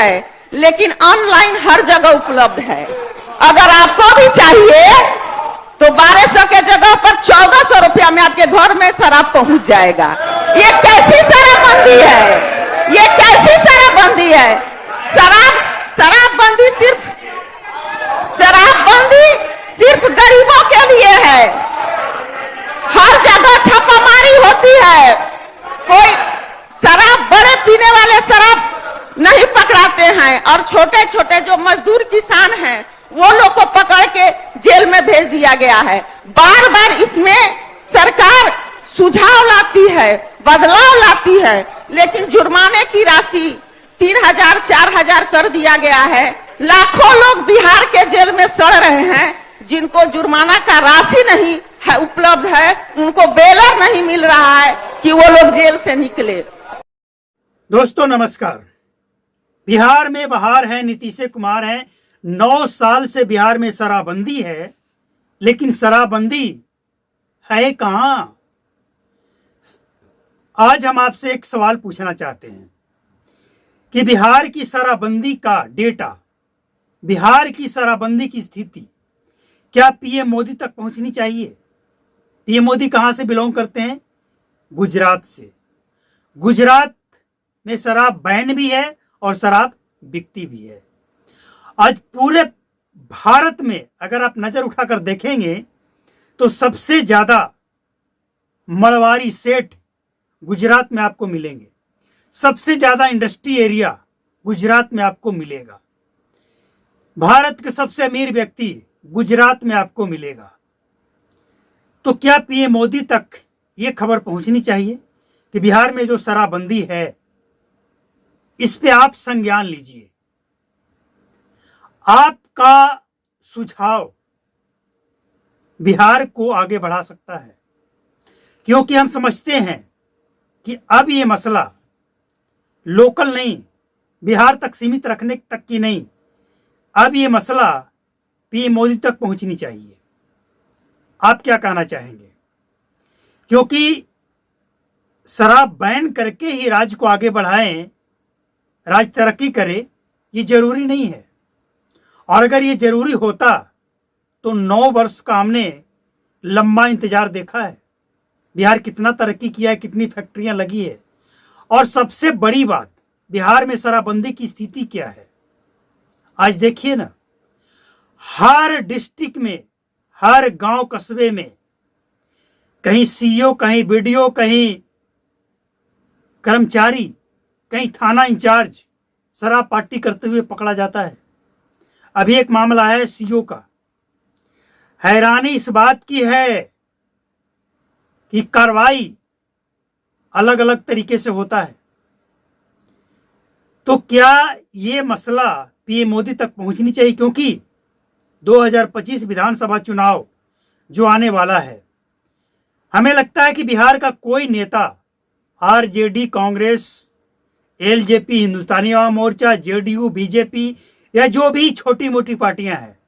है, लेकिन ऑनलाइन हर जगह उपलब्ध है। अगर आपको भी चाहिए तो 1200 के जगह पर 1400 रुपया में आपके घर में शराब पहुंच जाएगा। ये कैसी शराबबंदी है? ये कैसी शराबबंदी है? शराबबंदी सिर्फ गरीबों के लिए है। हर जगह छापामारी होती है, कोई शराब बड़े पीने वाले शराब नहीं पकड़ाते हैं, और छोटे छोटे जो मजदूर किसान हैं वो लोग को पकड़ के जेल में भेज दिया गया है। बार बार इसमें सरकार सुझाव लाती है, बदलाव लाती है, लेकिन जुर्माने की राशि 3000 4000 कर दिया गया है। लाखों लोग बिहार के जेल में सड़ रहे हैं, जिनको जुर्माना का राशि नहीं है उपलब्ध है, उनको बेलर नहीं मिल रहा है कि वो लोग जेल से निकले। दोस्तों नमस्कार। बिहार में बहार है, नीतीश कुमार है। 9 साल से बिहार में शराबबंदी है, लेकिन शराबबंदी है कहां? आज हम आपसे एक सवाल पूछना चाहते हैं कि बिहार की शराबबंदी का डेटा, बिहार की शराबबंदी की स्थिति क्या पीएम मोदी तक पहुंचनी चाहिए? पीएम मोदी कहां से बिलोंग करते हैं? गुजरात से। गुजरात में शराब बैन भी है और शराब बिकती भी है। आज पूरे भारत में अगर आप नजर उठाकर देखेंगे तो सबसे ज्यादा मड़वारी सेठ गुजरात में आपको मिलेंगे, सबसे ज्यादा इंडस्ट्री एरिया गुजरात में आपको मिलेगा, भारत के सबसे अमीर व्यक्ति गुजरात में आपको मिलेगा। तो क्या पीएम मोदी तक ये खबर पहुंचनी चाहिए कि बिहार में जो शराबबंदी है इस पे आप संज्ञान लीजिए। आपका सुझाव बिहार को आगे बढ़ा सकता है, क्योंकि हम समझते हैं कि अब ये मसला लोकल नहीं, बिहार तक सीमित रखने तक की नहीं, अब ये मसला पीएम मोदी तक पहुंचनी चाहिए। आप क्या कहना चाहेंगे? क्योंकि शराब बैन करके ही राज्य को आगे बढ़ाएं, राज्य तरक्की करे, ये जरूरी नहीं है। और अगर ये जरूरी होता तो 9 वर्ष का हमने लंबा इंतजार देखा है। बिहार कितना तरक्की किया है, कितनी फैक्ट्रियां लगी है। और सबसे बड़ी बात, बिहार में शराबबंदी की स्थिति क्या है आज देखिए ना। हर डिस्ट्रिक्ट में, हर गांव कस्बे में कहीं सीईओ, कहीं बीडीओ, कहीं कर्मचारी, कहीं थाना इंचार्ज शराब पार्टी करते हुए पकड़ा जाता है। अभी एक मामला है सीईओ का। हैरानी इस बात की है कि कार्रवाई अलग अलग तरीके से होता है। तो क्या ये मसला पीएम मोदी तक पहुंचनी चाहिए? क्योंकि 2025 विधानसभा चुनाव जो आने वाला है, हमें लगता है कि बिहार का कोई नेता RJD, Congress, LJP, Hindustani Awam Morcha, JDU, BJP या जो भी छोटी मोटी पार्टियां हैं,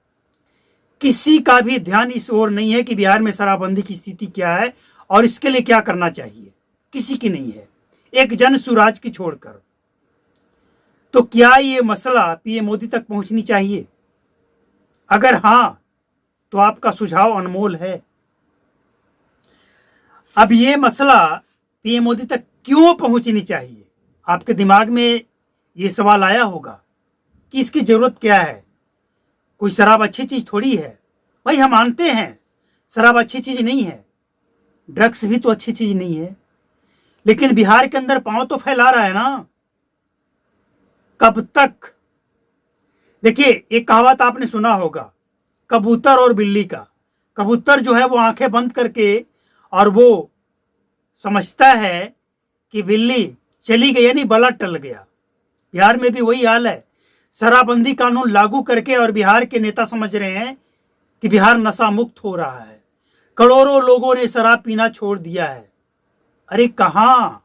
किसी का भी ध्यान इस ओर नहीं है कि बिहार में शराबबंदी की स्थिति क्या है और इसके लिए क्या करना चाहिए। किसी की नहीं है, एक जन सुराज की छोड़कर। तो क्या ये मसला पीएम मोदी तक पहुंचनी चाहिए? अगर हां तो आपका सुझाव अनमोल है। अब ये मसला पीएम मोदी तक क्यों पहुंचनी चाहिए? आपके दिमाग में ये सवाल आया होगा कि इसकी जरूरत क्या है? कोई शराब अच्छी चीज थोड़ी है भाई। हम मानते हैं शराब अच्छी चीज नहीं है, ड्रग्स भी तो अच्छी चीज नहीं है, लेकिन बिहार के अंदर पांव तो फैला रहा है ना। कब तक? देखिए, एक कहावत आपने सुना होगा, कबूतर और बिल्ली का। कबूतर जो है वो आंखें बंद करके और वो समझता है कि बिल्ली चली गई, यानी बला टल गया। बिहार में भी वही हाल है। शराबबंदी कानून लागू करके और बिहार के नेता समझ रहे हैं कि बिहार नशा मुक्त हो रहा है, करोड़ों लोगों ने शराब पीना छोड़ दिया है। अरे कहां?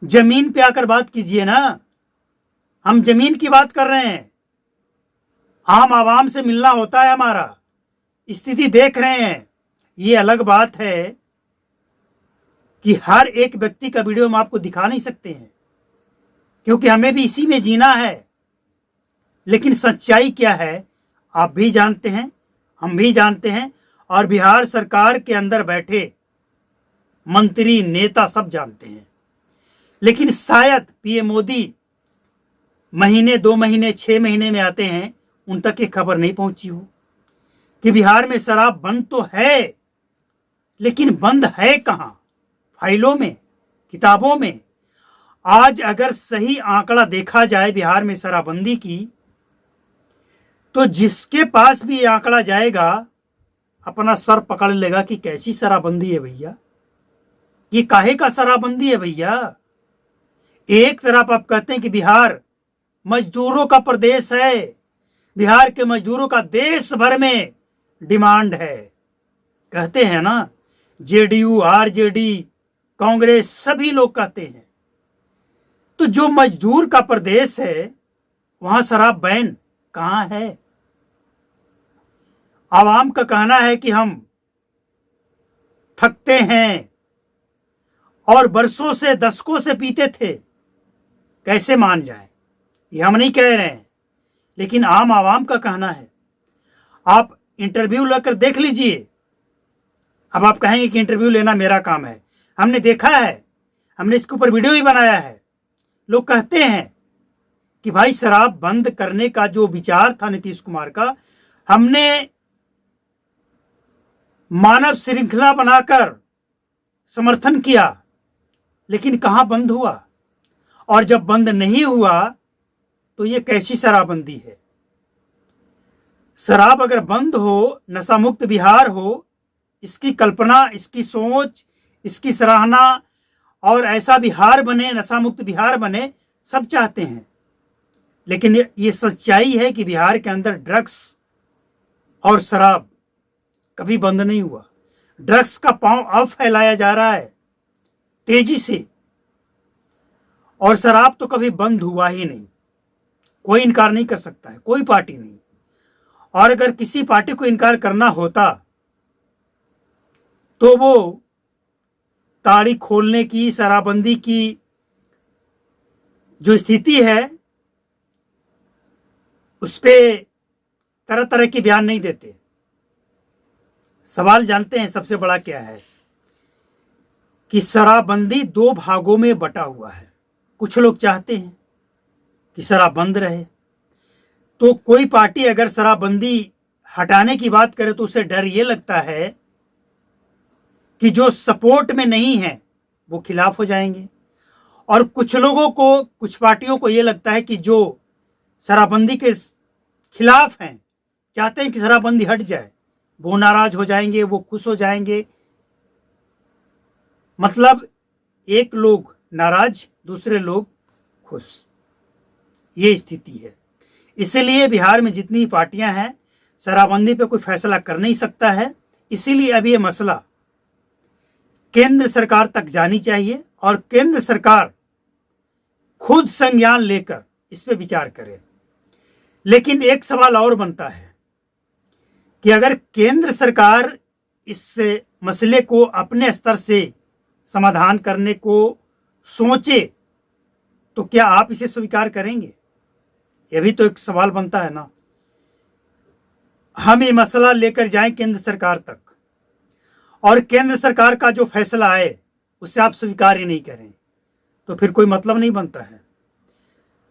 जमीन पे आकर बात कीजिए ना। हम जमीन की बात कर रहे हैं, आम आवाम से मिलना होता है हमारा। स्थिति देख रहे हैं। ये अलग बात है कि हर एक व्यक्ति का वीडियो हम आपको दिखा नहीं सकते हैं, क्योंकि हमें भी इसी में जीना है। लेकिन सच्चाई क्या है आप भी जानते हैं, हम भी जानते हैं, और बिहार सरकार के अंदर बैठे मंत्री नेता सब जानते हैं। लेकिन शायद पीएम मोदी महीने 2 महीने 6 महीने में आते हैं, उन तक ये खबर नहीं पहुंची हो कि बिहार में शराब बंद तो है, लेकिन बंद है कहां? फाइलों में, किताबों में। आज अगर सही आंकड़ा देखा जाए बिहार में शराबबंदी की, तो जिसके पास भी ये आंकड़ा जाएगा अपना सर पकड़ लेगा कि कैसी शराबबंदी है भैया, ये काहे का शराबबंदी है भैया। एक तरफ आप कहते हैं कि बिहार मजदूरों का प्रदेश है, बिहार के मजदूरों का देश भर में डिमांड है, कहते हैं ना, जेडीयू, आरजेडी, कांग्रेस सभी लोग कहते हैं। तो जो मजदूर का प्रदेश है वहां शराब बैन कहां है? आवाम का कहना है कि हम थकते हैं और बरसों से, दशकों से पीते थे, कैसे मान जाएं? ये हम नहीं कह रहे हैं, लेकिन आम आवाम का कहना है। आप इंटरव्यू लेकर देख लीजिए। अब आप कहेंगे कि इंटरव्यू लेना मेरा काम है, हमने देखा है, हमने इसके ऊपर वीडियो भी बनाया है। लोग कहते हैं कि भाई शराब बंद करने का जो विचार था नीतीश कुमार का, हमने मानव श्रृंखला बनाकर समर्थन किया, लेकिन कहां बंद हुआ? और जब बंद नहीं हुआ तो ये कैसी शराबबंदी है? शराब अगर बंद हो, नशा मुक्त बिहार हो, इसकी कल्पना, इसकी सोच, इसकी सराहना, और ऐसा बिहार बने, नशा मुक्त बिहार बने, सब चाहते हैं। लेकिन ये सच्चाई है कि बिहार के अंदर ड्रग्स और शराब कभी बंद नहीं हुआ। ड्रग्स का पांव अब फैलाया जा रहा है तेजी से, और शराब तो कभी बंद हुआ ही नहीं। कोई इनकार नहीं कर सकता है, कोई पार्टी नहीं। और अगर किसी पार्टी को इनकार करना होता तो वो ताड़ी खोलने की, शराबबंदी की जो स्थिति है उस पे तरह तरह के बयान नहीं देते। सवाल जानते हैं सबसे बड़ा क्या है कि शराबबंदी 2 भागों में बटा हुआ है। कुछ लोग चाहते हैं कि शराब बंद रहे, तो कोई पार्टी अगर शराबबंदी हटाने की बात करे तो उसे डर ये लगता है कि जो सपोर्ट में नहीं है वो खिलाफ हो जाएंगे। और कुछ लोगों को, कुछ पार्टियों को ये लगता है कि जो शराबबंदी के खिलाफ हैं, चाहते हैं कि शराबबंदी हट जाए, वो नाराज हो जाएंगे, वो खुश हो जाएंगे। मतलब एक लोग नाराज, दूसरे लोग खुश, ये स्थिति है। इसीलिए बिहार में जितनी पार्टियां हैं, शराबबंदी पे कोई फैसला कर नहीं सकता है। इसीलिए अब ये मसला केंद्र सरकार तक जानी चाहिए और केंद्र सरकार खुद संज्ञान लेकर इस पे विचार करे। लेकिन एक सवाल और बनता है कि अगर केंद्र सरकार इस मसले को अपने स्तर से समाधान करने को सोचे तो क्या आप इसे स्वीकार करेंगे? यह भी तो एक सवाल बनता है ना। हम ये मसला लेकर जाएं केंद्र सरकार तक और केंद्र सरकार का जो फैसला आए उसे आप स्वीकार ही नहीं करें तो फिर कोई मतलब नहीं बनता है।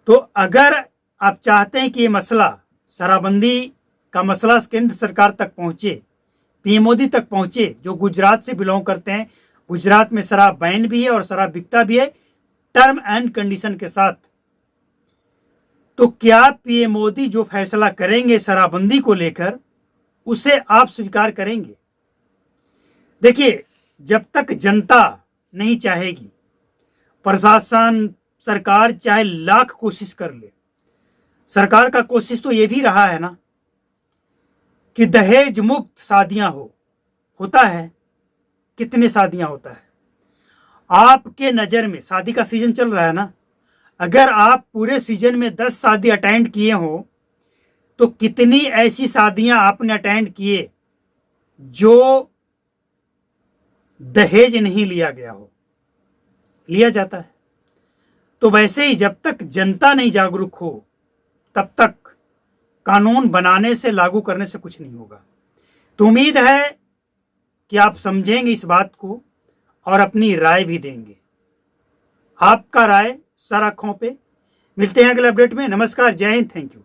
तो अगर आप चाहते हैं कि ये मसला, शराबबंदी का मसला केंद्र सरकार तक पहुंचे, पीएम मोदी तक पहुंचे, जो गुजरात से बिलोंग करते हैं, गुजरात में शराब बैन भी है और शराब बिकता भी है टर्म एंड कंडीशन के साथ, तो क्या पीएम मोदी जो फैसला करेंगे शराबबंदी को लेकर उसे आप स्वीकार करेंगे? देखिए, जब तक जनता नहीं चाहेगी, प्रशासन, सरकार चाहे लाख कोशिश कर ले, सरकार का कोशिश तो ये भी रहा है ना कि दहेज मुक्त शादियां होता है। कितने शादियां होता है? आपके नजर में शादी का सीजन चल रहा है ना, अगर आप पूरे सीजन में 10 शादी अटेंड किए हो तो कितनी ऐसी शादियां आपने अटेंड किए जो दहेज नहीं लिया गया हो? लिया जाता है। तो वैसे ही जब तक जनता नहीं जागरूक हो तब तक कानून बनाने से, लागू करने से कुछ नहीं होगा। तो उम्मीद है कि आप समझेंगे इस बात को और अपनी राय भी देंगे। आपका राय सर आंखों पे। मिलते हैं अगले अपडेट में। नमस्कार, जय हिंद, थैंक यू।